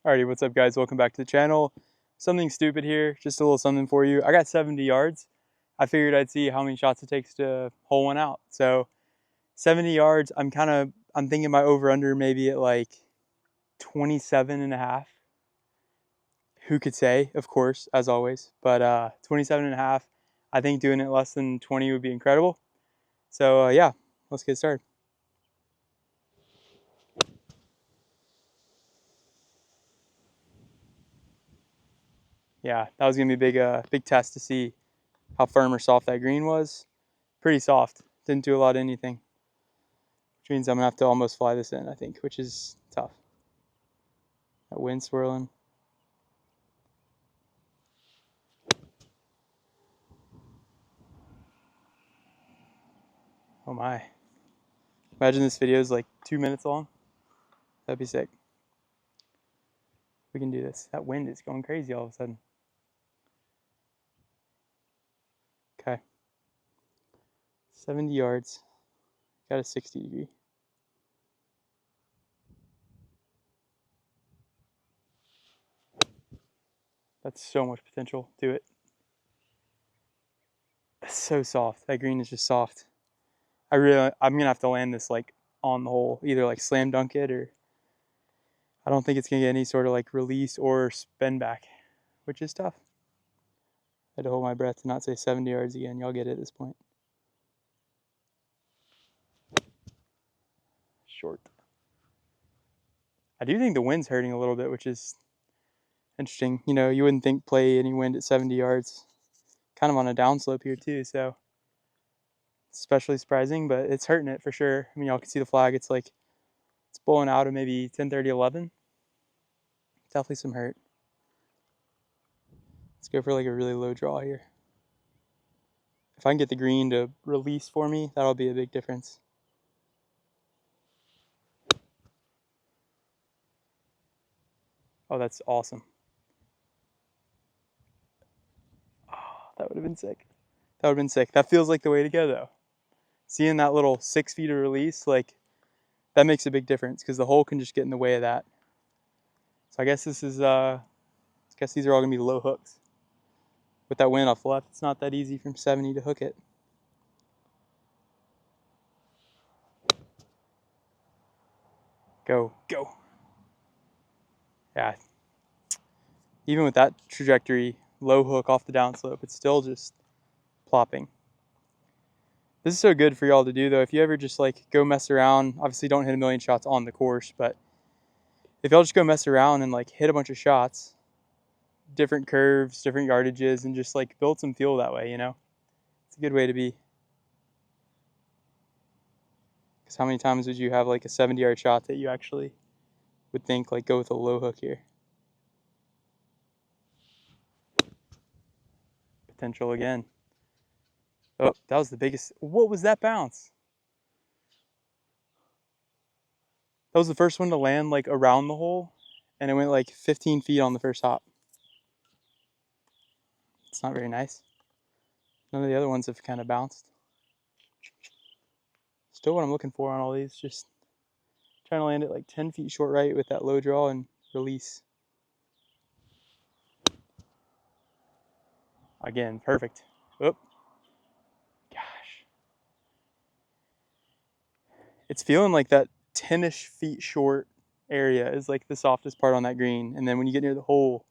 Alrighty, what's up guys? Welcome back to the channel. Something stupid here, just a little something for you. I got 70 yards. I figured I'd see how many shots it takes to hole one out. So 70 yards, I'm thinking my over under maybe at like 27 and a half. Who could say, of course, as always, but 27 and a half. I think doing it less than 20 would be incredible. So yeah, let's get started. Yeah, that was gonna be a big test to see how firm or soft that green was. Pretty soft. Didn't do a lot of anything. Which means I'm gonna have to almost fly this in, I think, which is tough. That wind swirling. Oh my. Imagine this video is like 2 minutes long. That'd be sick. We can do this. That wind is going crazy all of a sudden. Okay. 70 yards. Got a 60 degree. That's so much potential. Do it. That's so soft. That green is just soft. I'm gonna have to land this like on the hole, either like slam dunk it, or I don't think it's gonna get any sort of like release or spin back, which is tough. I had to hold my breath to not say 70 yards again. Y'all get it at this point. Short. I do think the wind's hurting a little bit, which is interesting. You know, you wouldn't think play any wind at 70 yards. Kind of on a downslope here too, so especially surprising, but it's hurting it for sure. I mean, y'all can see the flag. It's like, it's blowing out at maybe 10, 30, 11. Definitely some hurt. Let's go for like a really low draw here. If I can get the green to release for me, that'll be a big difference. Oh, that's awesome. Oh, that would have been sick. That would have been sick. That feels like the way to go though. Seeing that little 6 feet of release, like, that makes a big difference because the hole can just get in the way of that. So I guess this is, I guess these are all gonna be low hooks. With that wind off the left, it's not that easy from 70 to hook it. Go, go. Yeah. Even with that trajectory, low hook off the downslope, it's still just plopping. This is so good for y'all to do though. If you ever just like go mess around, obviously don't hit a million shots on the course, but if y'all just go mess around and like hit a bunch of shots, different curves, different yardages, and just like build some feel that way, you know? It's a good way to be. Because how many times would you have like a 70-yard shot that you actually would think like go with a low hook here? Potential again. Oh, that was the biggest. What was that bounce? That was the first one to land like around the hole, and it went like 15 feet on the first hop. It's not very nice. None of the other ones have kind of bounced. Still what I'm looking for on all these, just trying to land it like 10 feet short right with that low draw and release. Again, perfect. Oop. Gosh. It's feeling like that 10-ish feet short area is like the softest part on that green. And then when you get near the hole,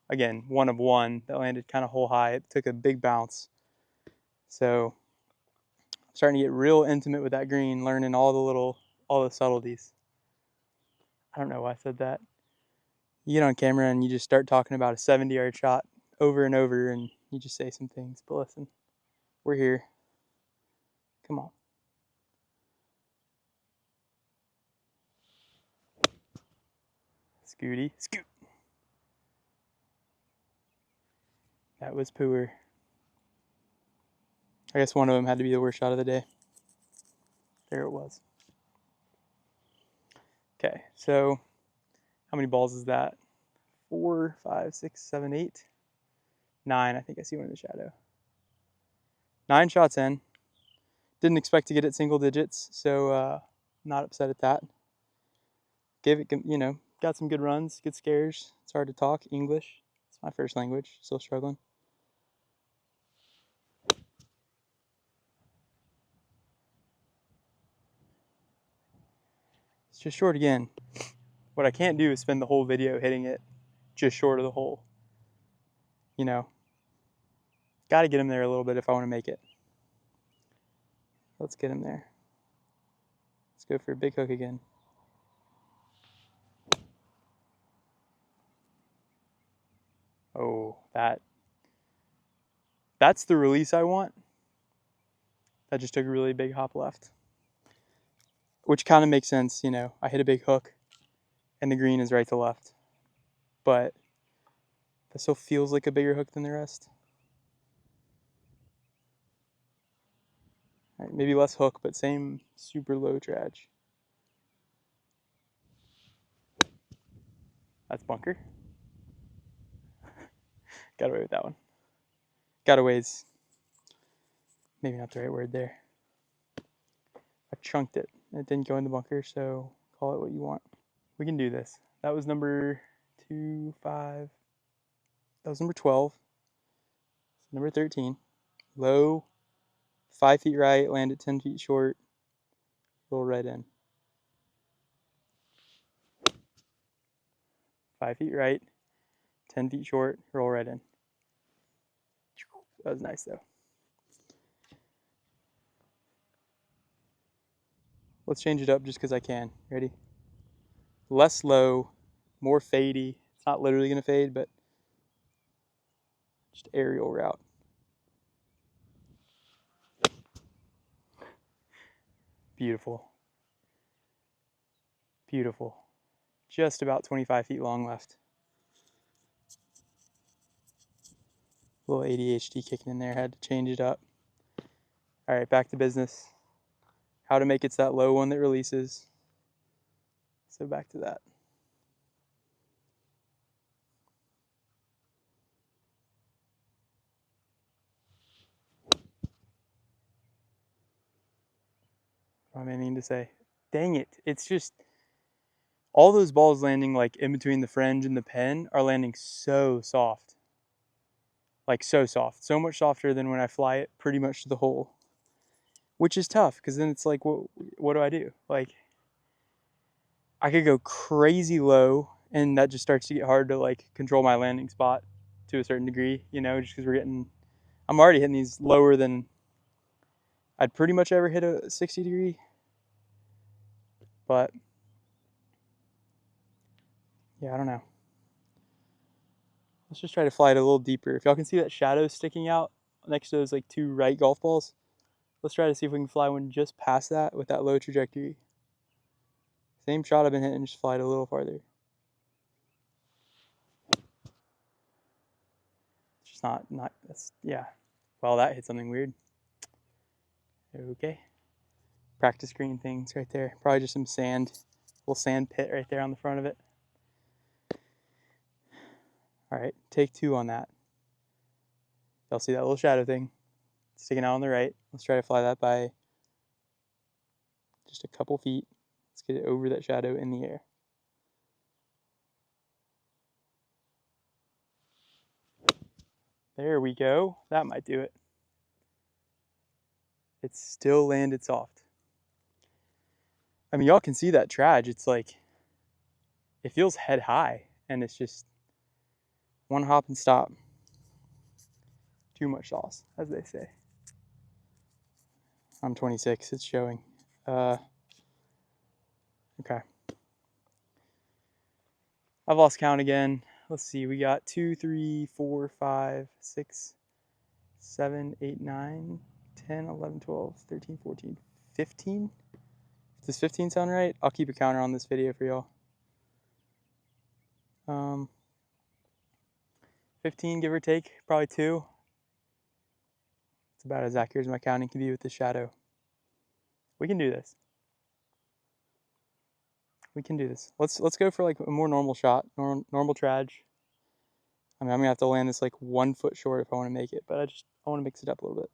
again, one of one that landed kind of hole high. It took a big bounce. So I'm starting to get real intimate with that green, learning all the subtleties. I don't know why I said that. You get on camera and you just start talking about a 70-yard shot over and over, and you just say some things. But listen, we're here. Come on. Scooty, scoot. That was poor. I guess one of them had to be the worst shot of the day. There it was. Okay, so how many balls is that? 4, 5, 6, 7, 8, 9. I think I see one in the shadow. 9 shots in. Didn't expect to get it single digits, so not upset at that. Gave got some good runs, good scares. It's hard to talk English. It's my first language, still struggling. It's just short again. What I can't do is spend the whole video hitting it just short of the hole. You know, got to get him there a little bit if I want to make it. Let's get him there. Let's go for a big hook again. Oh, that's the release I want. That just took a really big hop left. Which kind of makes sense, you know. I hit a big hook and the green is right to left. But that still feels like a bigger hook than the rest. All right, maybe less hook, but same super low traj. That's bunker. Got away with that one. Got away's maybe not the right word there. I chunked it. It didn't go in the bunker, so call it what you want. We can do this. That was number 2, 5. That was number 12. Number 13. Low, 5 feet right, land at 10 feet short, roll right in. 5 feet right, 10 feet short, roll right in. That was nice though. Let's change it up just because I can. Ready? Less low, more fadey. It's not literally going to fade, but just aerial route. Beautiful. Beautiful. Just about 25 feet long left. A little ADHD kicking in there. Had to change it up. All right, back to business. How to make it that low one that releases. So back to that. What am I meaning to say? Dang it. It's just all those balls landing like in between the fringe and the pen are landing so soft. Like so soft. So much softer than when I fly it pretty much to the hole. Which is tough because then it's like, what do I do? Like, I could go crazy low and that just starts to get hard to like control my landing spot to a certain degree, you know, just because I'm already hitting these lower than I'd pretty much ever hit a 60 degree. But yeah, I don't know. Let's just try to fly it a little deeper. If y'all can see that shadow sticking out next to those like 2 right golf balls, let's try to see if we can fly one just past that with that low trajectory. Same shot I've been hitting, just fly it a little farther. It's just that's, yeah. Well, that hit something weird. Okay. Practice green things right there. Probably just some sand, little sand pit right there on the front of it. All right, take 2 on that. Y'all see that little shadow thing sticking out on the right? Let's try to fly that by just a couple feet. Let's get it over that shadow in the air. There we go. That might do it. It still landed soft. I mean, y'all can see that traj. It's like, it feels head high, and it's just one hop and stop. Too much sauce, as they say. I'm 26, it's showing. Okay. I've lost count again. Let's see, we got 2, 3, 4, 5, 6, 7, 8, 9, 10, 11, 12, 13, 14, 15? Does 15 sound right? I'll keep a counter on this video for y'all. 15, give or take, probably 2. It's about as accurate as my counting can be with the shadow. We can do this. We can do this. Let's go for like a more normal shot, normal traj. I mean, I'm gonna have to land this like 1 foot short if I want to make it, but I want to mix it up a little bit.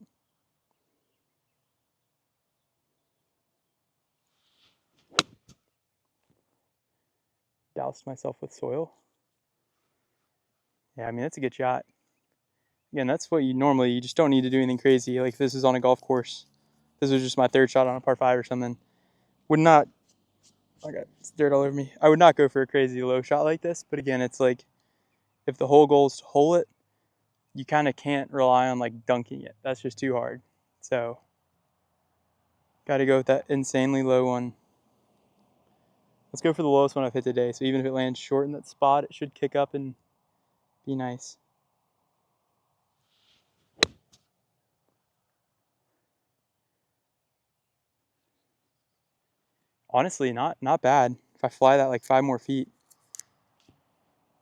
doused myself with soil. Yeah, I mean, that's a good shot. Again, that's what you just don't need to do anything crazy. Like if this is on a golf course, this was just my third shot on a par 5 or something. Would not, I got dirt all over me. I would not go for a crazy low shot like this. But again, it's like if the whole goal is to hole it, you kind of can't rely on like dunking it. That's just too hard. So got to go with that insanely low one. Let's go for the lowest one I've hit today. So even if it lands short in that spot, it should kick up and be nice. Honestly, not bad. If I fly that like 5 more feet,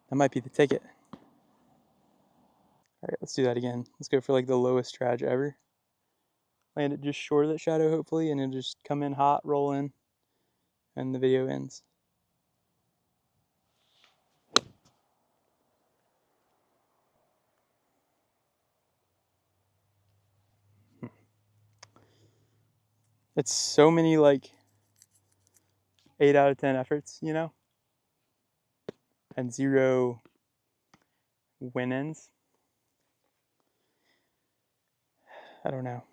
that might be the ticket. All right, let's do that again. Let's go for like the lowest stretch ever. Land it just short of that shadow, hopefully, and it'll just come in hot, roll in, and the video ends. It's so many like 8 out of 10 efforts, you know, and 0 win ends. I don't know.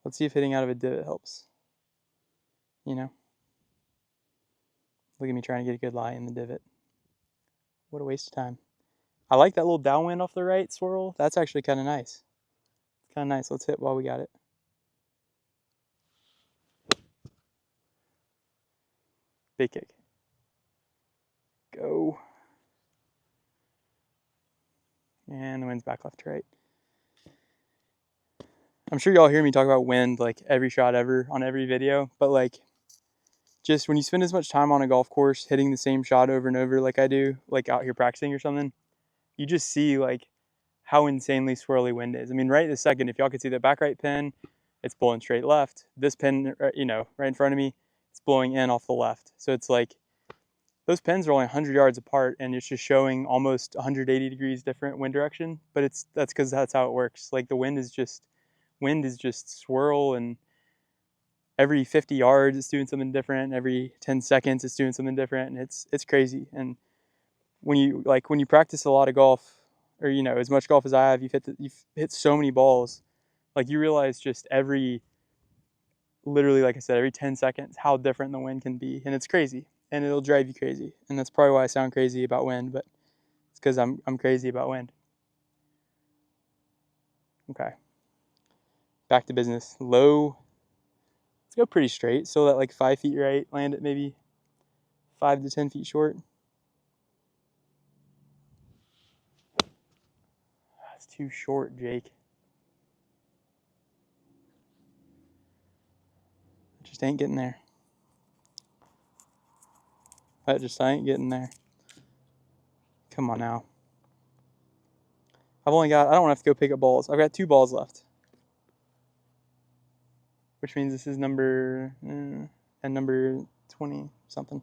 Let's see if hitting out of a divot helps. You know? Look at me trying to get a good lie in the divot. What a waste of time. I like that little downwind off the right swirl. That's actually kind of nice. Kind of nice. Let's hit while we got it. Big kick. Go. And the wind's back left to right. I'm sure y'all hear me talk about wind like every shot ever on every video, but like just when you spend as much time on a golf course hitting the same shot over and over like I do, like out here practicing or something, you just see like how insanely swirly wind is. I mean, right this second, if y'all could see the back right pin, it's blowing straight left. This pin, you know, right in front of me, it's blowing in off the left. So it's like those pins are only 100 yards apart, and it's just showing almost 180 degrees different wind direction. But that's because that's how it works. Like the wind is just swirl, and every 50 yards it's doing something different. Every 10 seconds it's doing something different, and it's crazy. And when you practice a lot of golf, or you know as much golf as I have, you've hit so many balls, like you realize just literally like I said, every 10 seconds how different the wind can be, and it's crazy, and it'll drive you crazy. And that's probably why I sound crazy about wind, but it's because I'm crazy about wind. Okay, back to business. Low. Let's go pretty straight, so that like 5 feet right, land it maybe 5 to 10 feet short. That's too short, Jake. I just ain't getting there. I ain't getting there. Come on now. I don't want to have to go pick up balls. I've got 2 balls left. Which means this is number 20 something.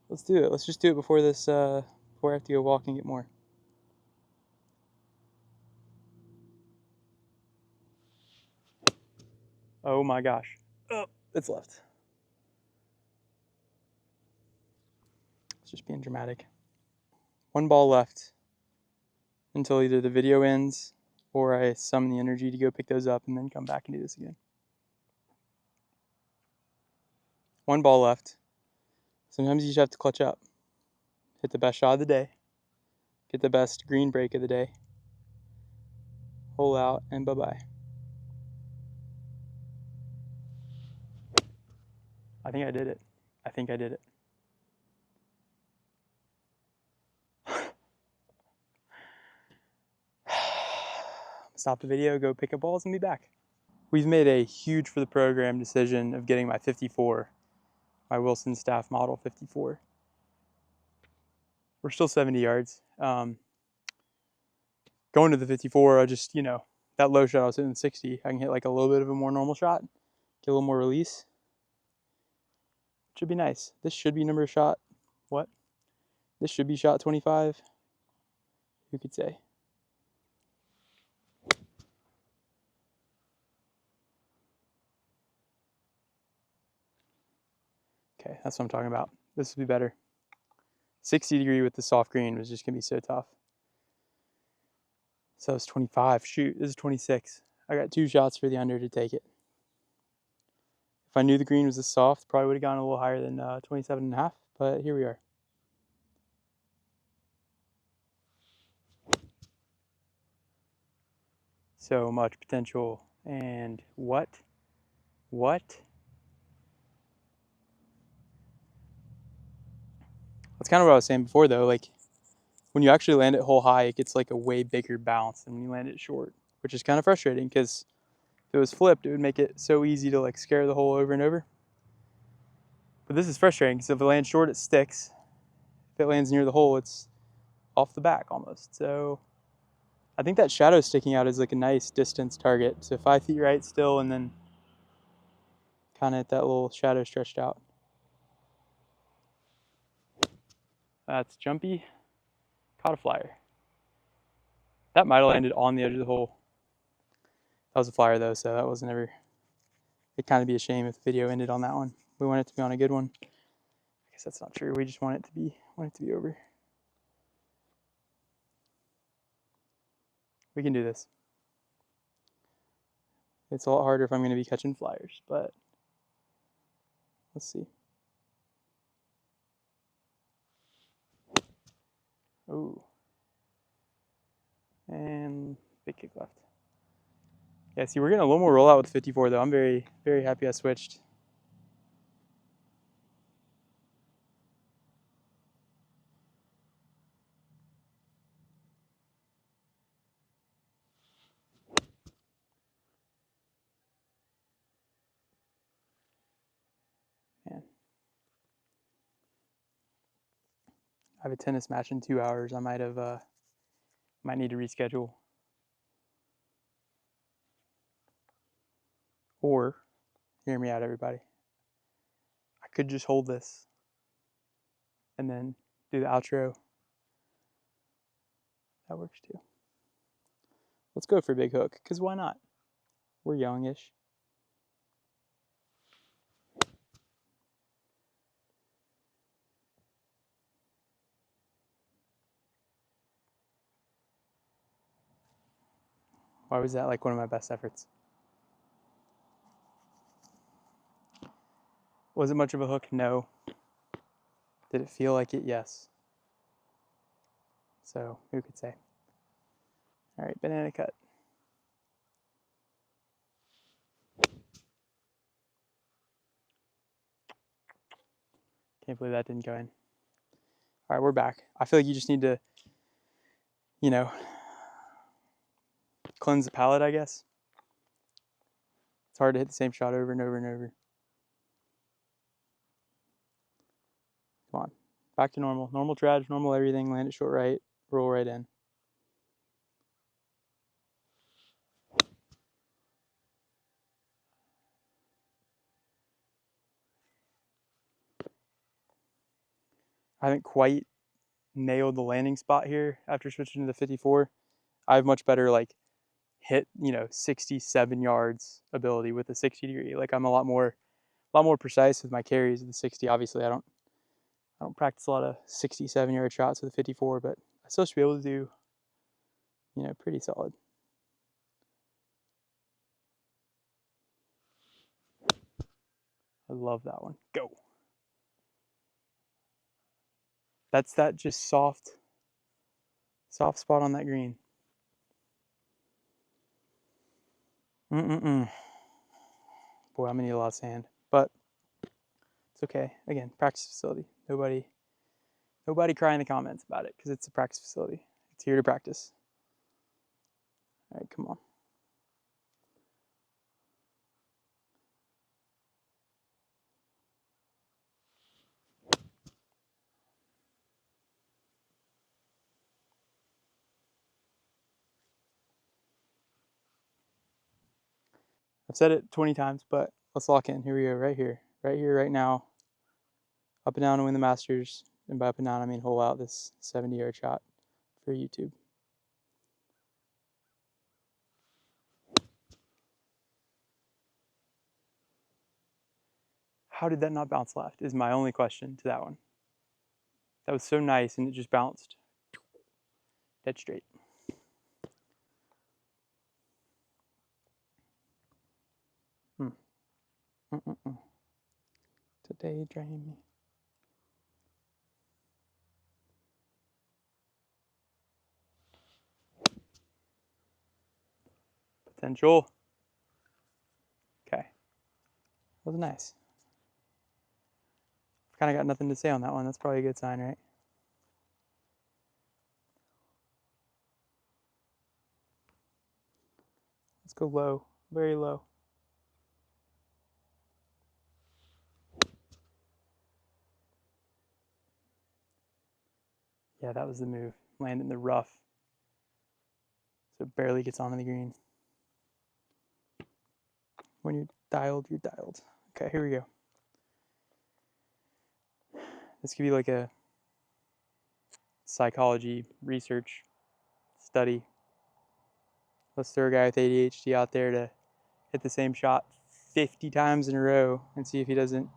Let's do it. Let's just do it before before I have to go walk and get more. Oh my gosh. Oh, it's left. It's just being dramatic. 1 ball left until either the video ends or I summon the energy to go pick those up and then come back and do this again. 1 ball left. Sometimes you just have to clutch up. Hit the best shot of the day. Get the best green break of the day. Hole out and bye-bye. I think I did it. I think I did it. Stop the video, go pick up balls, and be back. We've made a huge for the program decision of getting my 54, my Wilson Staff Model 54. We're still 70 yards. Going to the 54, I just, that low shot I was hitting 60. I can hit like a little bit of a more normal shot, get a little more release. Should be nice. This should be number shot. What? This should be shot 25. Who could say? Okay, that's what I'm talking about. This would be better. 60 degree with the soft green was just gonna be so tough. So it's 25. Shoot, this is 26. I got 2 shots for the under to take it. If I knew the green was this soft, probably would have gone a little higher than 27.5, but here we are. So much potential. And what? That's kind of what I was saying before though. Like when you actually land it hole high, it gets like a way bigger bounce than when you land it short, which is kind of frustrating because if it was flipped, it would make it so easy to like scare the hole over and over. But this is frustrating because if it lands short, it sticks. If it lands near the hole, it's off the back almost. So I think that shadow sticking out is like a nice distance target. So 5 feet right still, and then kind of at that little shadow stretched out. That's jumpy. Caught a flyer. That might have landed on the edge of the hole. That was a flyer though, so that wasn't ever. It'd kind of be a shame if the video ended on that one. We want it to be on a good one. I guess that's not true. We just want it to be over. We can do this. It's a lot harder if I'm going to be catching flyers, but let's see. Ooh. And big kick left. Yeah, see, we're getting a little more rollout with 54 though. I'm very, very happy I switched. Man. I have a tennis match in 2 hours. I might need to reschedule. Or, hear me out everybody, I could just hold this and then do the outro. That works too. Let's go for a big hook, because why not? We're youngish. Why was that like one of my best efforts? Was it much of a hook? No. Did it feel like it? Yes. So, who could say? All right, banana cut. Can't believe that didn't go in. All right, we're back. I feel like you just need to, you know, cleanse the palate, I guess. It's hard to hit the same shot over and over and over. Come on. Back to normal. Normal dredge, normal everything. Land it short right. Roll right in. I haven't quite nailed the landing spot here after switching to the 54. I have much better like hit, 67 yards ability with the 60 degree. Like I'm a lot more precise with my carries with the 60. Obviously, I don't practice a lot of 67-yard shots with the 54, but I still should be able to do, pretty solid. I love that one. Go. That's that just soft spot on that green. Boy, I'm gonna need a lot of sand, but it's okay. Again, practice facility. Nobody cry in the comments about it because it's a practice facility. It's here to practice. All right, come on. I've said it 20 times, but let's lock in. Here we go, right here, right now. Up and down to win the Masters. And by up and down, I mean hole out this 70-yard shot for YouTube. How did that not bounce left is my only question to that one. That was so nice, and it just bounced dead straight. Today, dream me. Potential. Okay. That was nice. Kind of got nothing to say on that one. That's probably a good sign, right? Let's go low, very low. Yeah, that was the move. Land in the rough. So it barely gets onto the green. When you're dialed, you're dialed. Okay, here we go. This could be like a psychology research study. Let's throw a guy with ADHD out there to hit the same shot 50 times in a row and see if he doesn't,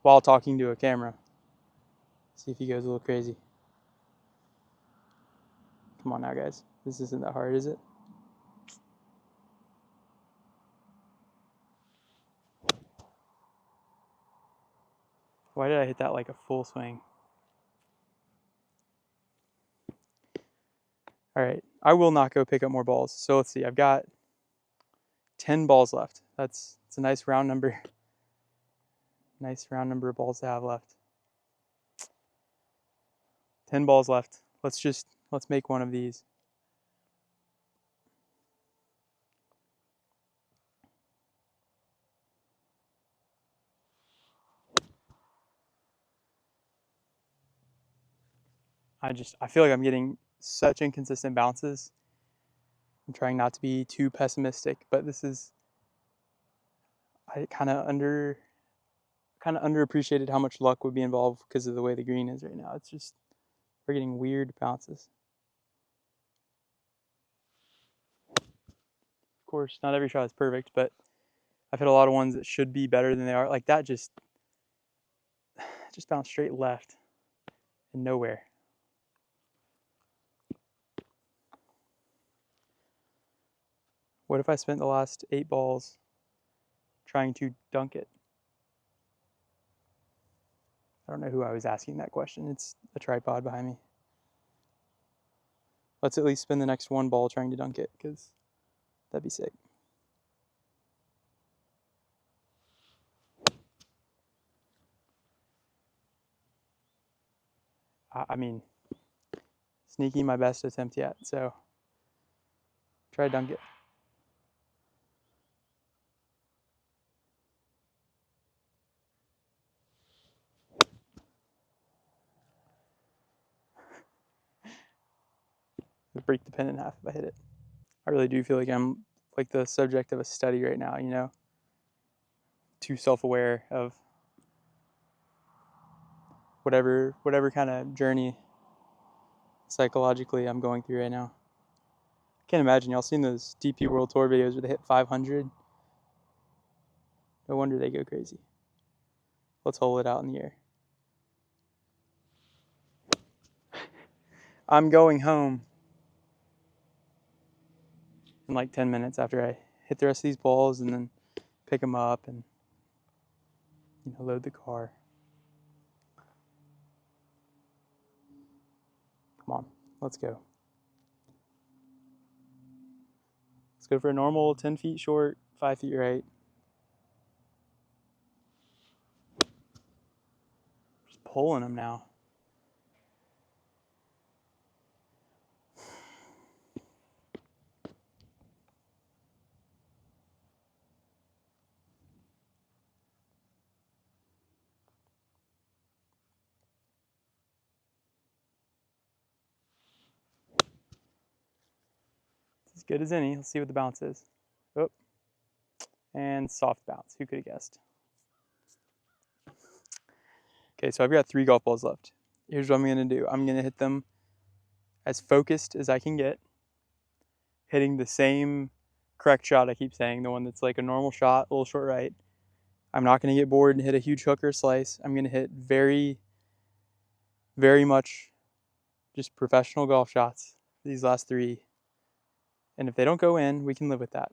while talking to a camera, see if he goes a little crazy. Come on now, guys. This isn't that hard, is it? Why did I hit that like a full swing? All right, I will not go pick up more balls. So let's see, I've got 10 balls left. It's a nice round number. Nice round number of balls to have left. 10 balls left. Let's make one of these. I feel like I'm getting such inconsistent bounces. I'm trying not to be too pessimistic, but I kind of underappreciated how much luck would be involved because of the way the green is right now. It's just, we're getting weird bounces. Of course, not every shot is perfect, but I've hit a lot of ones that should be better than they are. Like that just bounced straight left and nowhere. What if I spent the last 8 balls trying to dunk it? I don't know who I was asking that question. It's a tripod behind me. Let's at least spend the next 1 ball trying to dunk it, because that'd be sick. I mean, sneaky my best attempt yet, so try to dunk it. It'd break the pin in half if I hit it. I really do feel like I'm like the subject of a study right now, you know? Too self-aware of whatever kind of journey psychologically I'm going through right now. I can't imagine. Y'all seen those DP World Tour videos where they hit 500? No wonder they go crazy. Let's hold it out in the air. I'm going home in like 10 minutes after I hit the rest of these balls and then pick them up and load the car. Come on, let's go. Let's go for a normal 10 feet short, 5 feet right. Just pulling them now. It's as good as any. Let's see what the bounce is. Oh, and soft bounce. Who could have guessed? Okay, so I've got 3 golf balls left. Here's what I'm going to do. I'm going to hit them as focused as I can get, hitting the same correct shot I keep saying, the one that's like a normal shot, a little short right. I'm not going to get bored and hit a huge hook or slice. I'm going to hit very very much just professional golf shots, these last 3. And if they don't go in, we can live with that.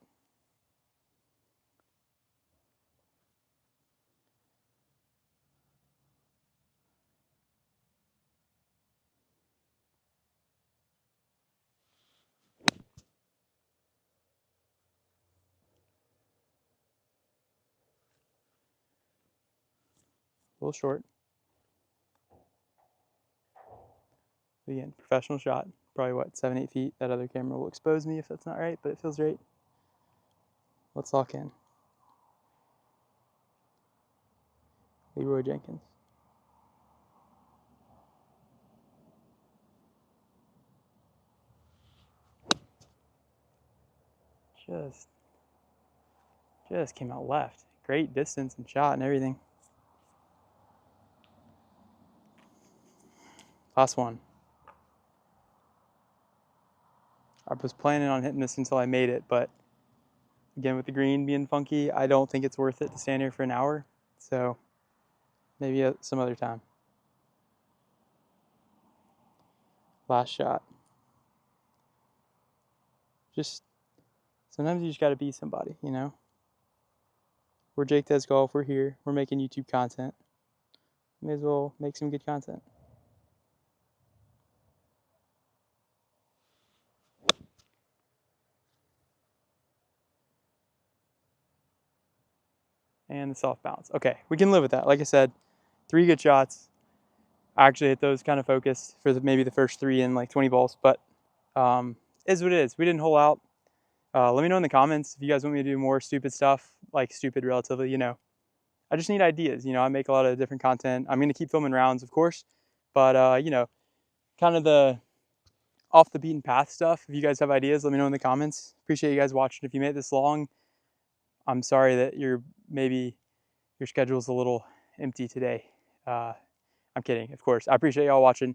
A little short. Again, professional shot. Probably what, 7, 8 feet. That other camera will expose me if that's not right, but it feels right. Let's lock in. Leroy Jenkins. Just came out left. Great distance and shot and everything. Last one. I was planning on hitting this until I made it, but again, with the green being funky, I don't think it's worth it to stand here for an hour. So maybe some other time. Last shot. Just sometimes you just got to be somebody, you know? We're Jake Does Golf. We're here. We're making YouTube content. May as well make some good content. And the soft bounce. Okay, we can live with that. Like I said, 3 good shots. I actually hit those kind of focused for maybe the first 3 in like 20 balls, but is what it is. We didn't hole out. Let me know in the comments if you guys want me to do more stupid stuff, like stupid relatively, you know. I just need ideas, you know. I make a lot of different content. I'm gonna keep filming rounds, of course, but you know, kind of the off the beaten path stuff. If you guys have ideas, let me know in the comments. Appreciate you guys watching. If you made it this long, I'm sorry that maybe your schedule's a little empty today. I'm kidding, of course. I appreciate y'all watching.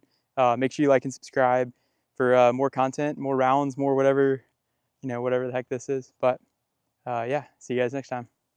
Make sure you like and subscribe for more content, more rounds, more whatever, you know, whatever the heck this is. But yeah, see you guys next time.